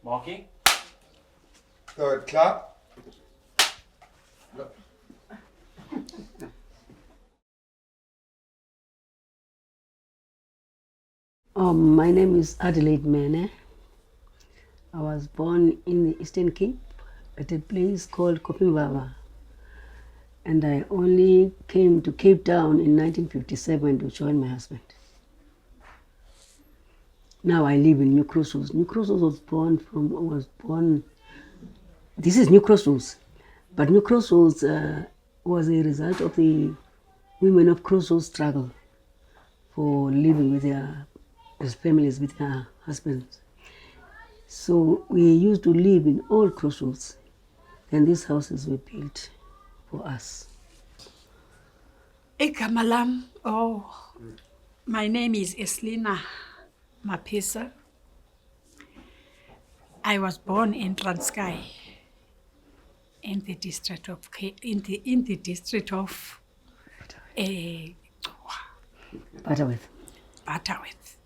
Marking. Third clap. My name is ADELAIDE MENE. I was born in the Eastern Cape at a place called Kopimbaba. And I only came to Cape Town in 1957 to join my husband. Now I live in New Crossroads. New Crossroads was born, this is New Crossroads, but New Crossroads was a result of the Women of Crossroads struggle for living with their families, with their husbands. So we used to live in all crossroads, and these houses were built for us. Igama lam, my name is ESLINA MAPISA. I was born in Transkei, in the district of Butterworth. Butterworth.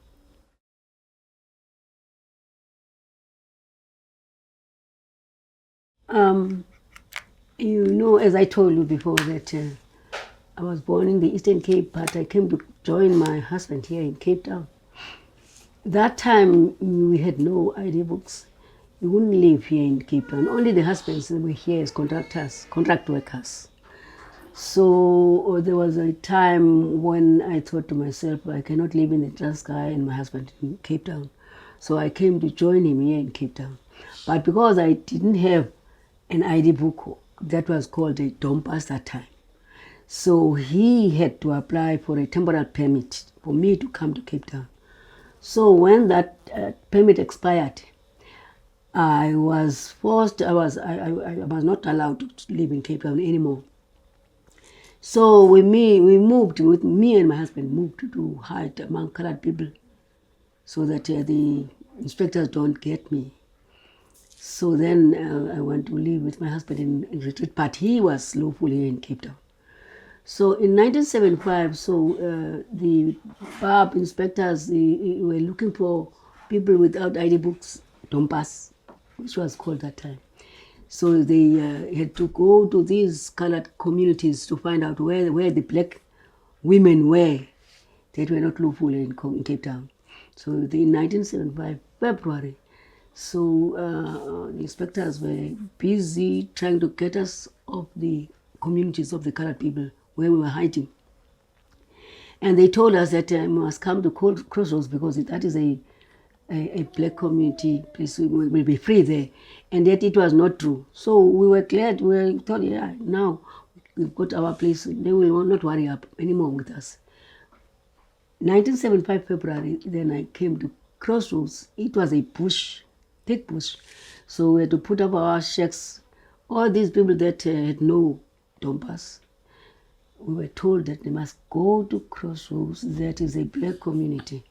You know, as I told you before, that I was born in the Eastern Cape, but I came to join my husband here in Cape Town. That time we had no ID books. We wouldn't live here in Cape Town. Only the husbands were here as contract workers. So there was a time when I thought to myself, I cannot live in the Transkei and my husband in Cape Town. So I came to join him here in Cape Town. But because I didn't have an ID book that was called a dompas that time, so he had to apply for a temporary permit for me to come to Cape Town. So when that permit expired, I was forced, I was not allowed to live in Cape Town anymore. So me and my husband moved to hide among colored people so that the inspectors don't get me. So then I went to live with my husband in retreat, but he was lawfully here in Cape Town. So in 1975, the BAB inspectors were looking for people without ID books, dompas, which was called that time. So they had to go to these colored communities to find out where the black women were that were not lawful in Cape Town. So in 1975, February, the inspectors were busy trying to get us off the communities of the colored people where we were hiding. And they told us that we must come to Crossroads because that is a black community place, we will be free there. And yet it was not true. So we were glad, we thought, yeah, now we've got our place, they will not worry anymore with us. 1975 February, then I came to Crossroads. It was a bush, thick bush. So we had to put up our shacks. All these people that had no dompas, we were told that they must go to Crossroads, that is a black community.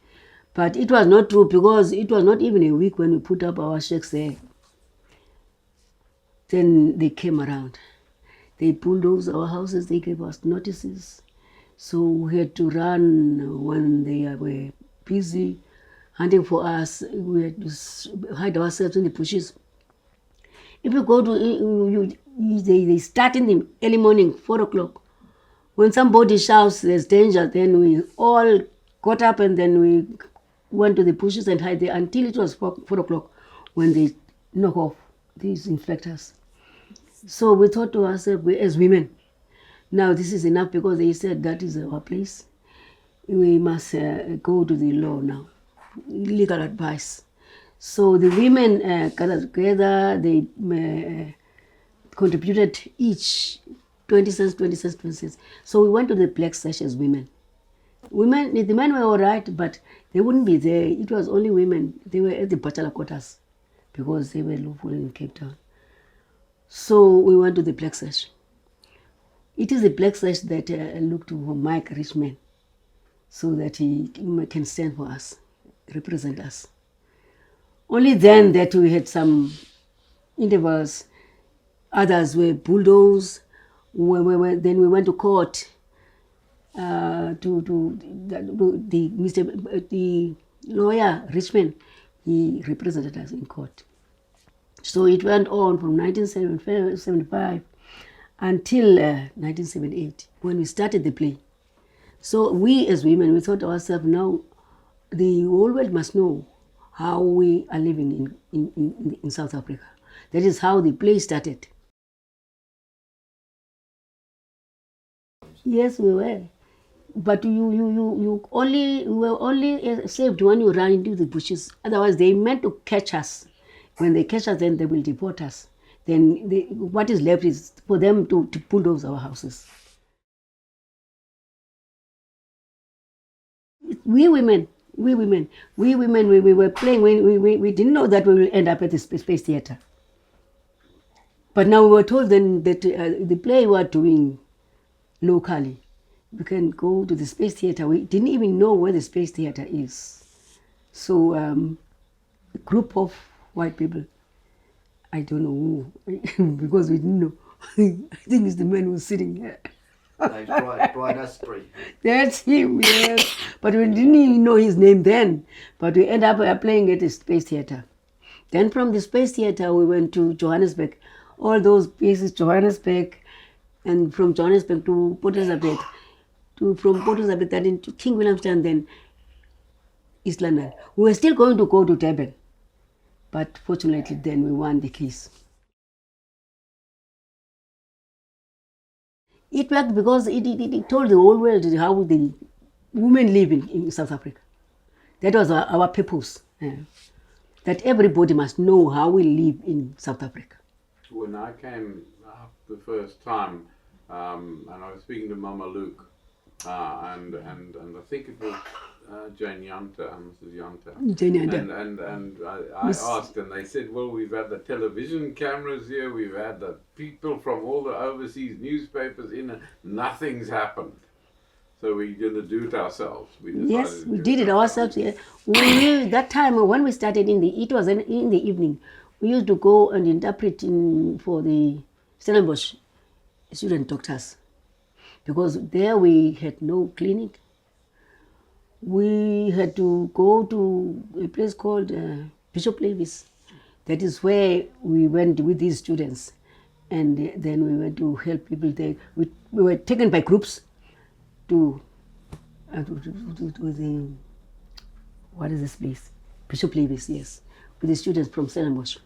But it was not true because it was not even a week when we put up our shacks there. Then they came around. They bulldozed our houses, they gave us notices. So we had to run when they were busy hunting for us. We had to hide ourselves in the bushes. If you go to, they start in the early morning, 4 o'clock. When somebody shouts there's danger, then we all got up and then we went to the bushes and hid there until it was 4 o'clock when they knock off these inspectors. So we thought to ourselves, as women, now this is enough because they said that is our place. We must go to the law now, legal advice. So the women gathered together, they contributed each 20 cents, 20 cents, 20 cents. So we went to the black sesh as women. The men were all right, but they wouldn't be there. It was only women. They were at the bachelor quarters because they were lawful in Cape Town. So we went to the black sesh. It is the black sesh that looked for Mike Richmond so that he can stand for us, represent us. Only then that we had some intervals. Others were bulldozed. Then we went to court the lawyer Richmond. He represented us in court. So it went on from 1975 until 1978 when we started the play. So we as women, we thought to ourselves, now the whole world must know how we are living in South Africa. That is how the play started. Yes, we were. But you were only saved when you ran into the bushes. Otherwise, they meant to catch us. When they catch us, then they will deport us. Then what is left is for them to bulldoze our houses. We women, we were playing. We didn't know that we will end up at the space theater. But now we were told then that the play we were doing locally, we can go to the space theater. We didn't even know where the space theater is. So a group of white people, I don't know who, because we didn't know. I think it's the man who's sitting here. Name's Brian Astbury. That's him, yes. But we didn't even know his name then. But we ended up playing at the space theater. Then from the space theater, we went to Johannesburg. All those places, Johannesburg, and from Johannesburg to Port Elizabeth, from Port Elizabeth then into King Williamstown, then ESLINA. We were still going to go to Durban, but fortunately then we won the case. It worked because it told the whole world how the women live in South Africa. That was our purpose, that everybody must know how we live in South Africa. When I came up the first time, and I was speaking to Mama Luke, and I think it was Jane Yanta, Mrs. Yanta. Jane Yanta. And I asked, and they said, well, we've had the television cameras here, we've had the people from all the overseas newspapers in, and nothing's happened. So we're going to do it ourselves. Yes, we did it ourselves. Yeah. That time when we started, it was in the evening. We used to go and interpret for the Stellenbosch student doctors, because there we had no clinic. We had to go to a place called Bishop Levis. That is where we went with these students, and then we went to help people there. We were taken by groups to the, what is this place? Bishop Levis, yes, with the students from Stellenbosch.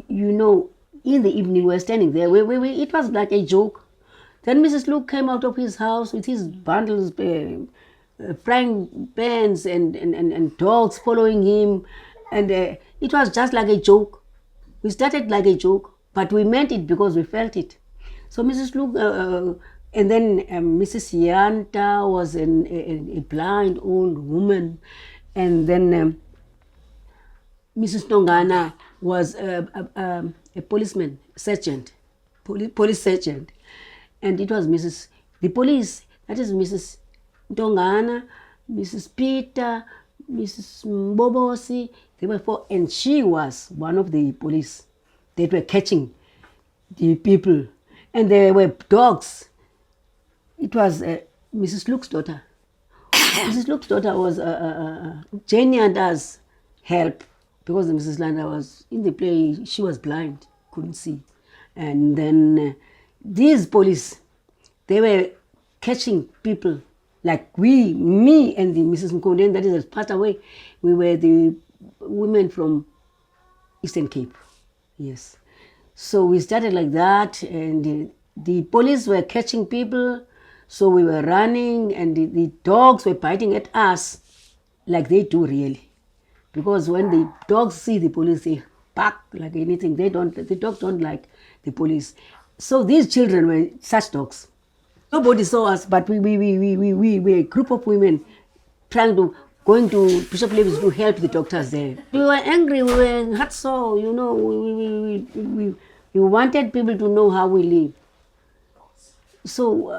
You know, in the evening we were standing there. It was like a joke. Then Mrs. Luke came out of his house with his bundles, frying pans and dogs following him. And it was just like a joke. We started like a joke, but we meant it because we felt it. So Mrs. Luke, and then Mrs. Yanta was a blind old woman. And then Mrs. Tongana was a policeman, sergeant, police sergeant. And it was the police, that is Mrs. Tongana, Mrs. Peter, Mrs. Mbobosi, they were four, and she was one of the police that were catching the people. And there were dogs. It was Mrs. Luke's daughter. Mrs. Luke's daughter was Jane Yanda's help, because Mrs. Landa was in the play, she was blind, couldn't see. And then these police, they were catching people like me and the Mrs. Mkonde, that is passed away. We were the women from Eastern Cape, yes. So we started like that, and the police were catching people, so we were running, and the dogs were biting at us like they do really. Because when the dogs see the police, they bark like anything. The dogs don't like the police. So these children were such dogs. Nobody saw us, but we were a group of women going to Bishop Levis to help the doctors there. We were angry, we were heartsore, you know, we wanted people to know how we live. So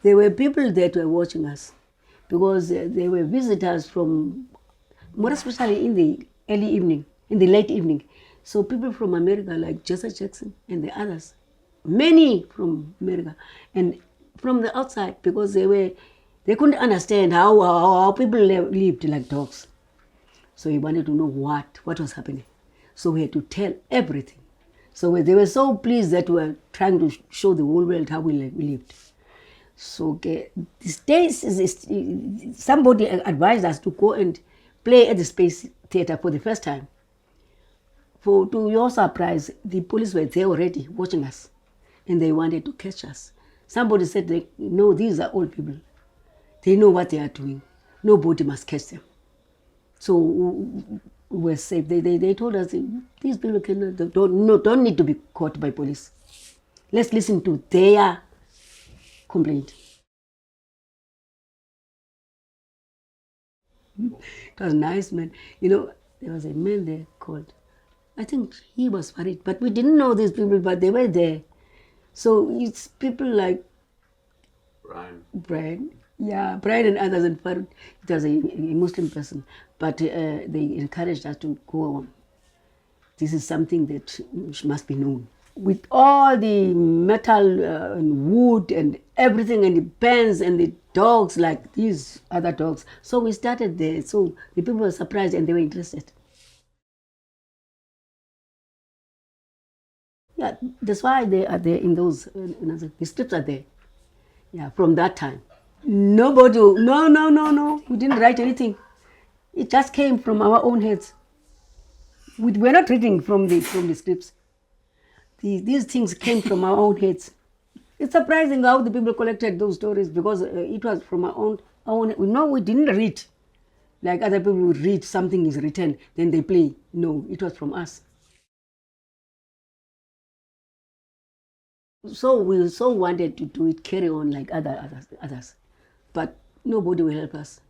there were people that were watching us, because there were visitors from, more especially in the early evening, in the late evening. So people from America like Jesse Jackson and the others, many from America, and from the outside, because they couldn't understand how people lived like dogs. So he wanted to know what was happening. So we had to tell everything. So they were so pleased that we were trying to show the whole world how we lived. So these days, somebody advised us to go and play at the Space Theatre for the first time. To your surprise, the police were there already watching us, and they wanted to catch us. Somebody said, no, these are old people. They know what they are doing. Nobody must catch them. So we were safe. They told us, these people don't need to be caught by police. Let's listen to their complaint. It was nice, man. You know, there was a man there called, I think he was worried, but we didn't know these people, but they were there. So it's people like Brian. Yeah, Brian and others, and Farud. It was a Muslim person, but they encouraged us to go on. This is something that must be known. With all the metal and wood and everything, and the pens and the dogs, like these other dogs. So we started there. So the people were surprised and they were interested. Yeah, that's why they are there in those, the scripts are there. Yeah, from that time. Nobody, no, we didn't write anything. It just came from our own heads. We're not reading from the scripts. These things came from our own heads. It's surprising how the people collected those stories, because it was from our own. No, we didn't read. Like other people would read, something is written, then they play. No, it was from us. So we so wanted to do it, carry on like others. But nobody will help us.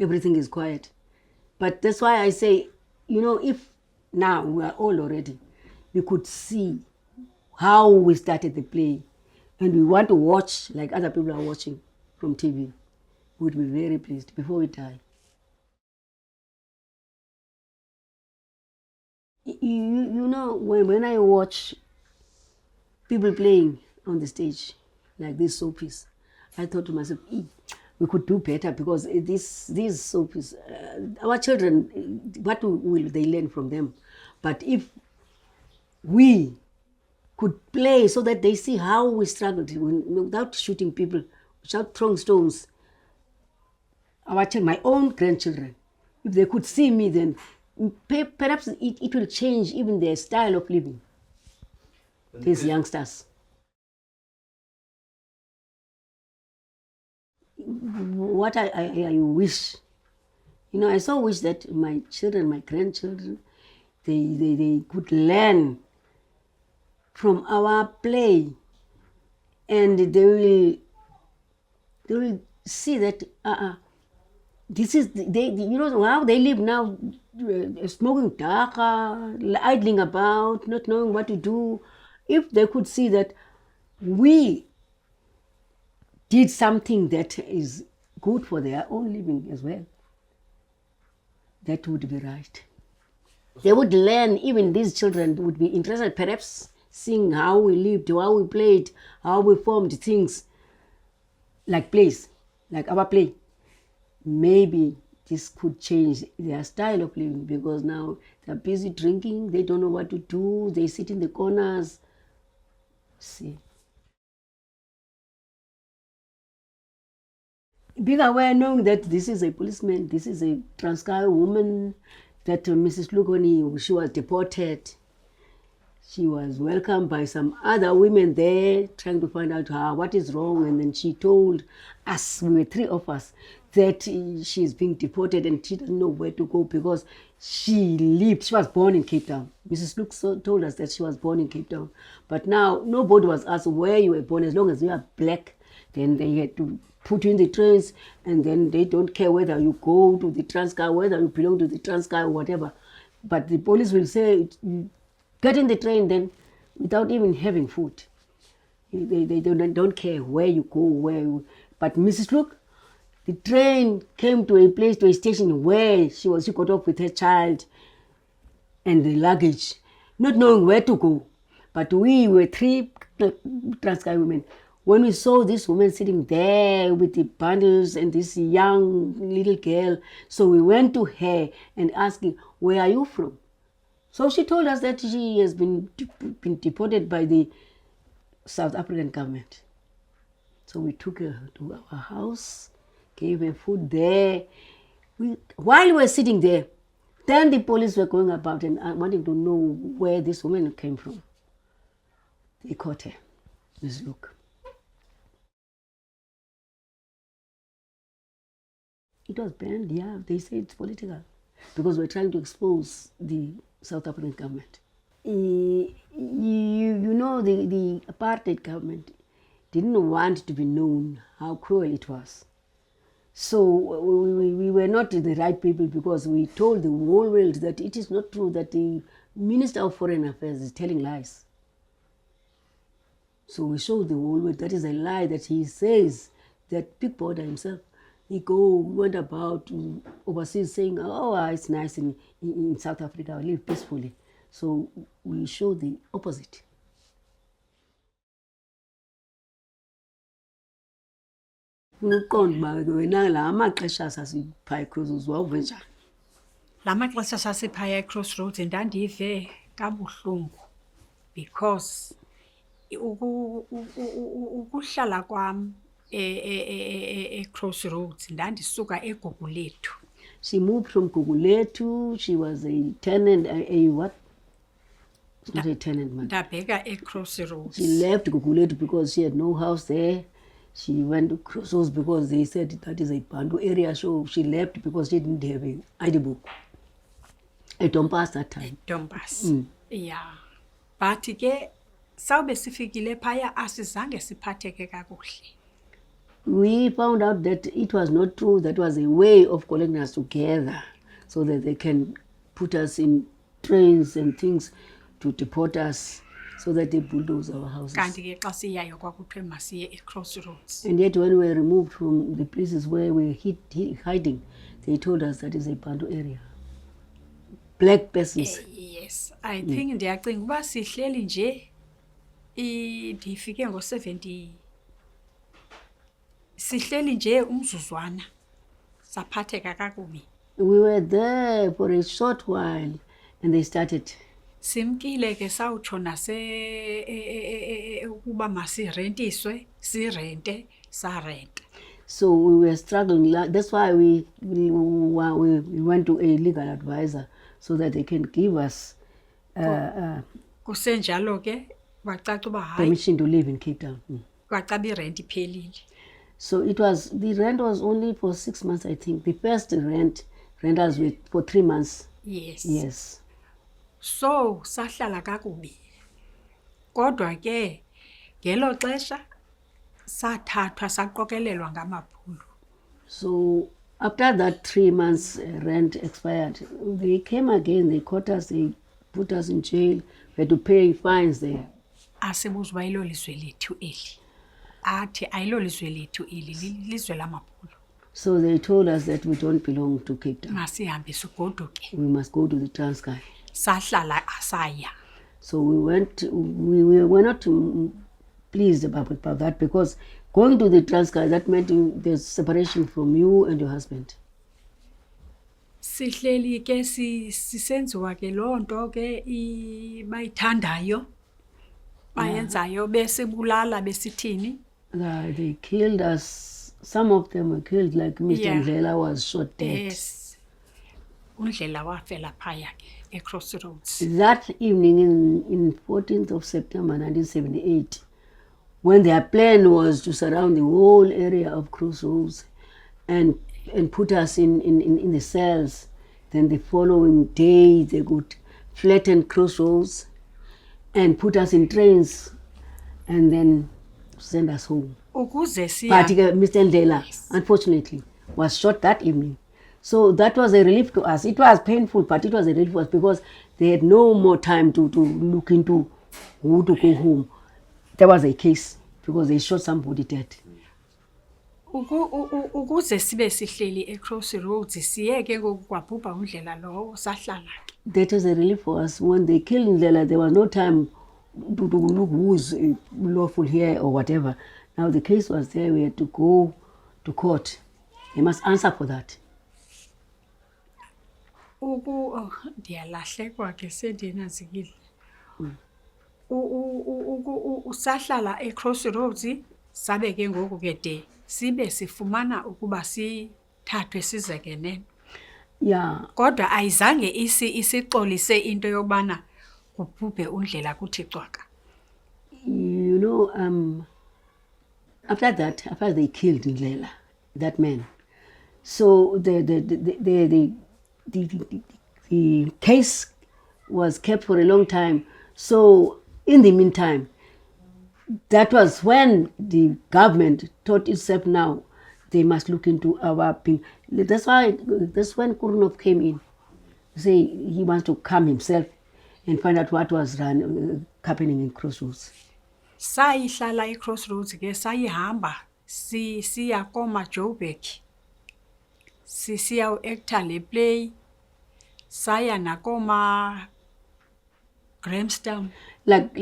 Everything is quiet. But that's why I say, you know, if now we are old already, we could see how we started the play, and we want to watch like other people are watching from TV, we would be very pleased before we die. You know, when I watch people playing on the stage, like this soapies, I thought to myself, we could do better, because these soapies, our children, what will they learn from them? But if we could play so that they see how we struggled without shooting people, without throwing stones, my own grandchildren, if they could see me, then perhaps it will change even their style of living. These youngsters. What I wish, you know, I so wish that my children, my grandchildren, they could learn from our play, and they will see that this is you know how they live now, smoking dagga, idling about, not knowing what to do. If they could see that we did something that is good for their own living as well, that would be right. They would learn, even these children would be interested, perhaps seeing how we lived, how we played, how we formed things, like plays, like our play. Maybe this could change their style of living, because now they're busy drinking, they don't know what to do, they sit in the corners. See. Being aware, knowing that this is a policeman, this is a Transkei woman, that Mrs. Lukoni, she was deported. She was welcomed by some other women there, trying to find out what is wrong. And then she told us, we were three of us, that she is being deported and she doesn't know where to go, because she was born in Cape Town. Mrs. Luke told us that she was born in Cape Town. But now nobody was asked where you were born. As long as you are black, then they had to put you in the trains, and then they don't care whether you go to the Transkei, whether you belong to the Transkei or whatever. But the police will say, get in the train then, without even having food. They don't care where you go, But Mrs. Luke, the train came to a place, to a station where she got off with her child and the luggage, not knowing where to go. But we were three Transkei women. when we saw this woman sitting there with the bundles and this young little girl, so we went to her and asking, where are you from? So she told us that she has been deported by the South African government. So we took her to our house, gave her food there. While we were sitting there, then the police were going about and wanting to know where this woman came from. They caught her. Just look. It was banned, yeah. They say it's political because we're trying to expose the South African government. You know, the apartheid government didn't want to be known how cruel it was. So we were not the right people because we told the whole world that it is not true that the Minister of Foreign Affairs is telling lies. So we showed the whole world that is a lie that he says that Big Border himself, went about overseas saying, oh, it's nice in South Africa, I live peacefully. So we show the opposite. La maxesha sasiphaya eCrossroads ndandive kabuhlungu because ukuhlala kwam eCrossroads ndandisuka eGugulethu. She moved from Gugulethu. She was a tenant, a what? It's not a tenant, man. Ndabheka eCrossroads. She left Gugulethu because she had no house there. She went to Crossroads because they said that is a Bantu area, so she left because she didn't have an ID book. A Dompas that time. Dompas. Yeah. But ke sawube sifikile phaya asizange siphatheke kakuhle. We found out that it was not true. That was a way of collecting us together so that they can put us in trains and things to deport us so that they bulldoze our houses. Kanti ke xa siyayo kwakuthiwe masiye eCrossroads. And yet when we were removed from the places where we were hiding, they told us that is a Bantu area. Black persons. Yes. I think ndiyacinga uba sihleli nje ndifike ngo-70. Sihleli nje umzuzwana saphatheka kakubi. We were there for a short while and they started. Simkile ke sawutsho ukuba masirentiswe, sirente, sarenta. So we were struggling. That's why we went to a legal advisor so that they can give us kusenjalo ke wacaca uba hayi permission to live in Cape Town. Kwacaba irent iphelile. So the rent was only for 6 months, I think. The first rentals were for 3 months. Yes. Yes. So sahlala kakubi. Kodwa ke ngelo xesha sathathwa saqokelelwa ngamaphulo. So after that 3 months rent expired, they came again, they caught us, they put us in jail, we had to pay fines there. Asibuzwa ilo lizwe lethu eli. Athi ayilo lizwe lethu eli, lizwe lamaphulo. So they told us that we don't belong to Cape Town. Masihambe sigoduke. We must go to the Transkei. Sahlala asaya. So we were not pleased about that because going to the Transkei, that meant there's separation from you and your husband. Sihleli ke sisenziwa ke lonto ke bayithandayo bayenzayo besibulala besithini. They killed us. Some of them were killed, like Mr. Ndlela was shot dead. Yes. Undlela wafela phaya ke eCrossroads. That evening in 14th of September 1978, when their plan was to surround the whole area of Crossroads and put us in the cells, then the following day they could flatten Crossroads and put us in trains and then send us home. But Mr. Ndlela, unfortunately, was shot that evening. So that was a relief to us. It was painful, but it was a relief to us because they had no more time to look into who to go home. There was a case because they shot somebody dead. Ukuze sibe sihleli eCrossroads siyeke ngokwabhubha undlela lowo sahlala. That was a relief for us. When they killed Ndlela, there was no time to look who's lawful here or whatever. Now the case was there, we had to go to court. They must answer for that. Ndiyalahlekwa ke sendinazikile. Usahlala e-Crossroads sabe ke ngoku ke de sibe sifumana ukuba sithathwe size ke nene. Yeah. Kodwa ayizange isixolise into yobana kubhubhe undlela kuthi cwaka. You know, after they killed Ndlela, that man, so the case was kept for a long time. So in the meantime, that was when the government thought itself now they must look into our being. That's when Kurunov came in. Say he wants to come himself and find out what was happening in Crossroads. Sayihlala e-Crossroads ke sayihamba siya koma Joburg. Siya u-actor le play. Saya nakoma Grahamstown. Like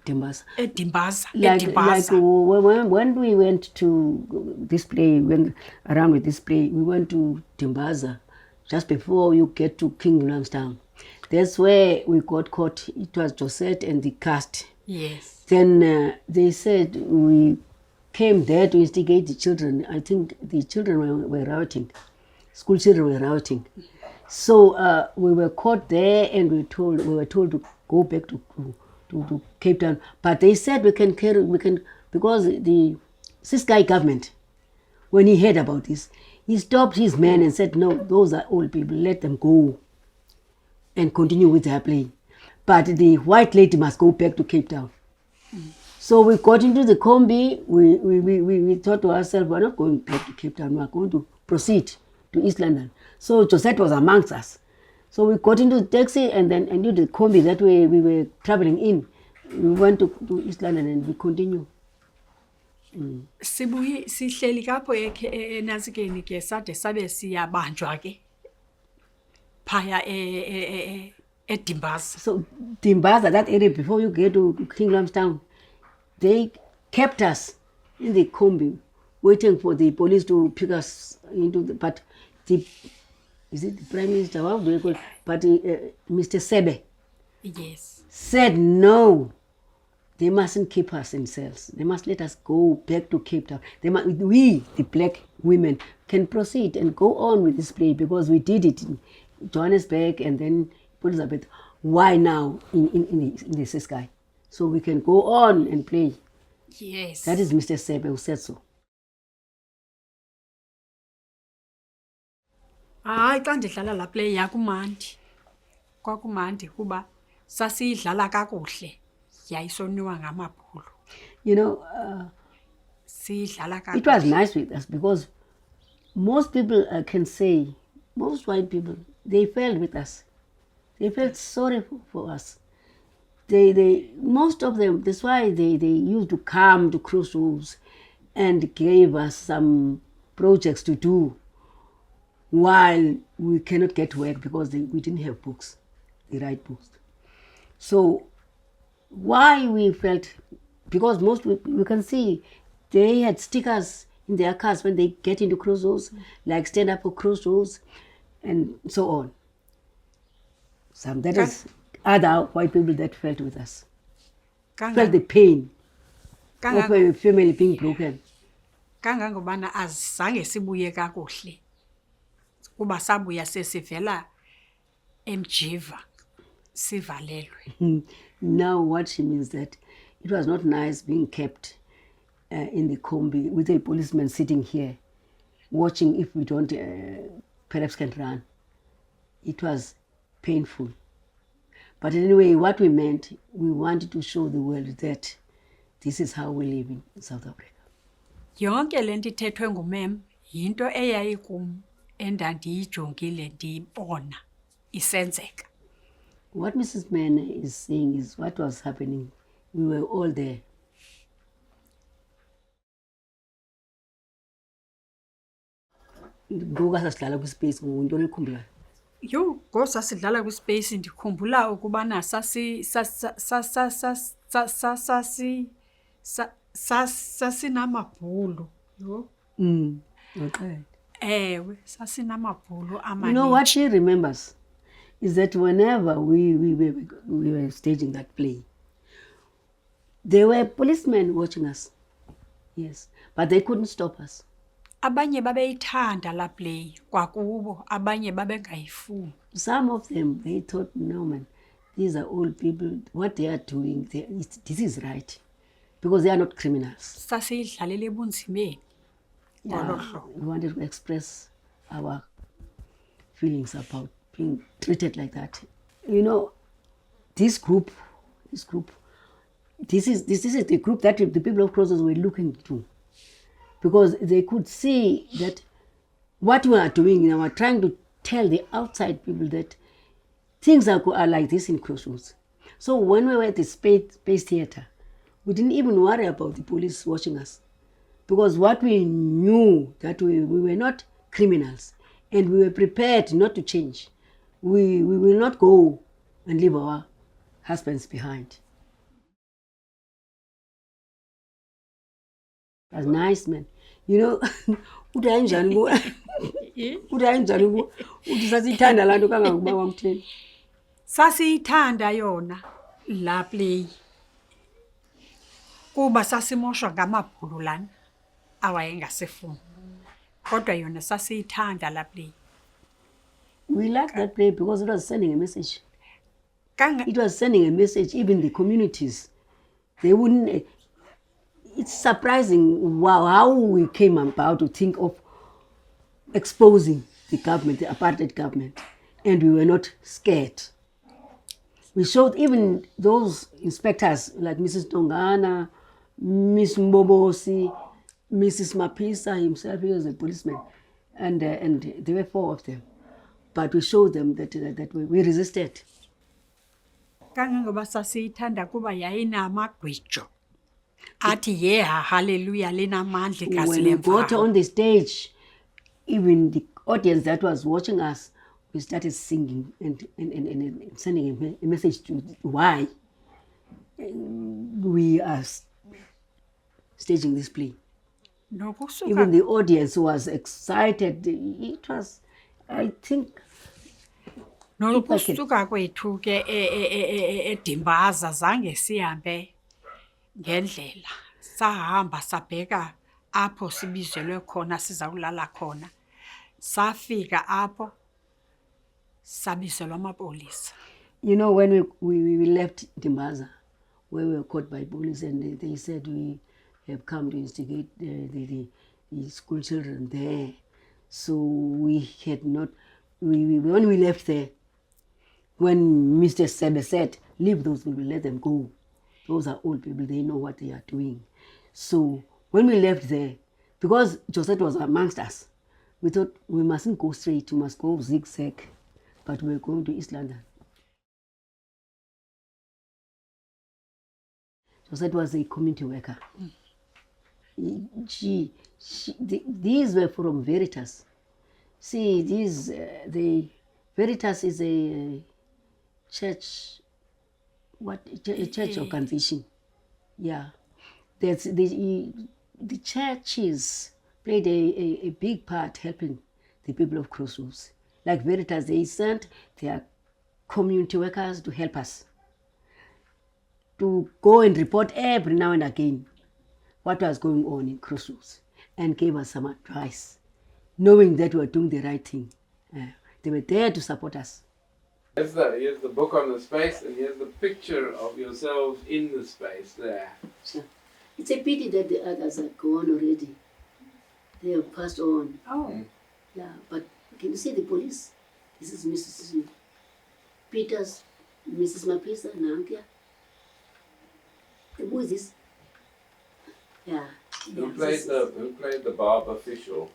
Dimbaza. Dimbaza. Like when we went to this play, went around with this play, we went to Dimbaza just before you get to King Williamstown. That's where we got caught. It was Josette and the cast. Yes. Then they said we came there to instigate the children. I think the children were rioting. School children were rioting. So we were caught there and we were told to go back to Cape Town. But they said we can because the Ciskei government, when he heard about this, he stopped his men and said, no, those are old people, let them go and continue with their play. But the white lady must go back to Cape Town. So we got into the combi, we thought to ourselves, we're not going back to Cape Town, we're going to proceed to East London. So Josette was amongst us. So we got into the taxi and then into the combi, that way we were traveling in. We went to East London and we continue. Sibuyi sihleli kapho eNasikeni ke sade sabe siyabanjwa ke phaya eDimbaza. So Dimbaza, that area before you get to King Williamstown, they kept us in the combi waiting for the police to pick us into the, but is it the Prime Minister, how do you call it? But Mr. Sebe Yes. said no, they mustn't keep us in cells. They must let us go back to Cape Town. We, the black women, can proceed and go on with this play because we did it in Johannesburg and then Elizabeth. Why now in the Ciskei? So we can go on and play. Yes. That is Mr. Sebe who said so. Hayi xa ndidlala la play yakumandi. Kwakumandi kuba sasiyidlala kakuhle. Yayisoniwa ngamabhulu. You know, Siyidlala kakuhle. it was nice with us because most people can say, most white people, they felt with us. They felt sorry for us. Most of them, that's why they used to come to Crossroads and gave us some projects to do while we cannot get work because we didn't have books, the right books. So why we felt, because most you can see they had stickers in their cars when they get into Crossroads, like stand up for Crossroads and so on. That is other white people that felt with us. Felt the pain of a family being broken. Kangangobana azange sibuye kakuhle. Kuba sabuya sesivela emjiva sivalelwe. Now what she means that it was not nice being kept in the combi with a policeman sitting here watching if we don't perhaps can run. It was painful. But anyway, what we meant, we wanted to show the world that this is how we live in South Africa. Yonke lento ithethwe ngumem yinto eyayikum endandiyijongile ndiyibona isenzeka. What Mrs. MENE is saying is what was happening. We were all there. Yho, ngosa sidlala kwispace ndikhumbula ukubana sasinamabhulu. Yho. Okay. Ewe, sasinamabhulu You amaninzi. know what she remembers is that whenever we were staging that play, there were policemen watching us. Yes, but they couldn't stop us. Abanye babeyithanda la play kwakubo, abanye babengayifuni. Some of them, they thought, no man, these are old people. What they are doing, this is right. Because they are not criminals. Sasiyidlalela ebunzimeni. Ngolo Yeah, hlobo. we wanted to express our feelings about being treated like that. You know, this group, this is the group that the people of Crossroads were looking to, because they could see that what we are doing, we are trying to tell the outside people that things are like this in Crossroads. So when we were at the Space Theatre, we didn't even worry about the police watching us, because what we knew that we were not criminals, and we were prepared not to change. We will not go and leave our husbands behind. As nice men, you know. Uthi ayinjani uthi sasithanda laa nto kangangokuba wamtheni. Sasiyithanda yona la play. Kuba sasimoshwa ngamabhulu lana awayengasifuni. Kodwa yona sasiyithanda la play. We liked that play because it was sending a message. Kanga It was sending a message, even the communities. They wouldn't. It's surprising how we came about to think of exposing the government, the apartheid government, and we were not scared. We showed even those inspectors like Mrs. Tongana, Miss Mbobosi, Mrs. MAPISA himself, he was a policeman, and there were 4 of them. But we showed them that we resisted. kangangoba sasiyithanda kuba yayinamagwijo. Athi yeah, hallelujah, linamandla igazi When we got lemvalo. on the stage, even the audience that was watching us, we started singing and sending a message to why we are staging this play. Nokusuka Even the audience was excited. It was, I think, nokusuka kwethu ke eDimbaza zange sihambe ngendlela. Sahamba sabheka apho sibizelwe khona siza kulala khona. Safika apho sabizelwa amapolisa. you know, when we left Dimbaza, where we were caught by police, and they said we have come to instigate the school children there. So we had not, when we left there, when Mr. Sebe said, leave those people, let them go. Those are old people, they know what they are doing. So when we left there, because Josette was amongst us, we thought we mustn't go straight, we must go zigzag. But we were going to East London. Josette was a community worker. These were from Veritas. See, the Veritas is a church, a church organization. Yeah. That's the churches played a big part helping the people of Crossroads. Like Veritas, they sent their community workers to help us, to go and report every now and again what was going on in Crossroads, and gave us some advice, knowing that we were doing the right thing. They were there to support us. Here's the book on the space, and here's the picture of yourselves in the space there. Sure. It's a pity that the others are gone already. They have passed on. Oh. Yeah, but can you see the police? This is Mrs. Peters, Mrs. Mapisa, Nankia. Who is this? Yeah. Who played the Barb official?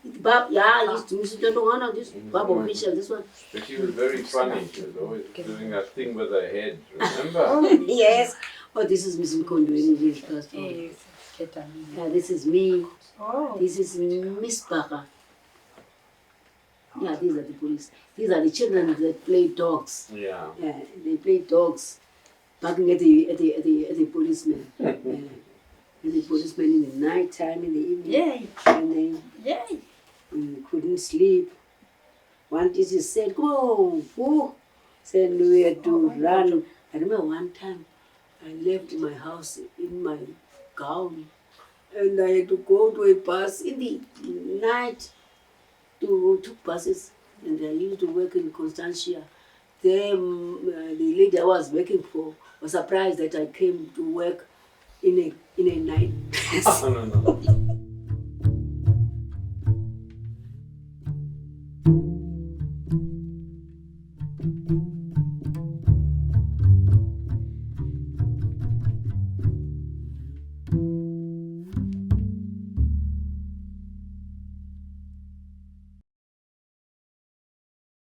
Bob, yeah, he's Mrs. Tondongana, this Bob official, this one. But she was very funny. She was always doing that thing with her head. Remember? Yes. Oh, this is Mrs. Kondweni, this first one. Yeah, this is me. Oh. This is Miss Baka. Yeah, these are the police. These are the children that play dogs. Yeah. Yeah, they play dogs, barking at the policemen. And the policemen in the night time, in the evening, Yay. and they Yay. couldn't sleep. One teacher said, go, go. Said we had to run. I remember one time I left my house in my gown and I had to go to a bus in the night to took buses. And I used to work in Constantia. There, the lady I was working for was surprised that I came to work in a night. No.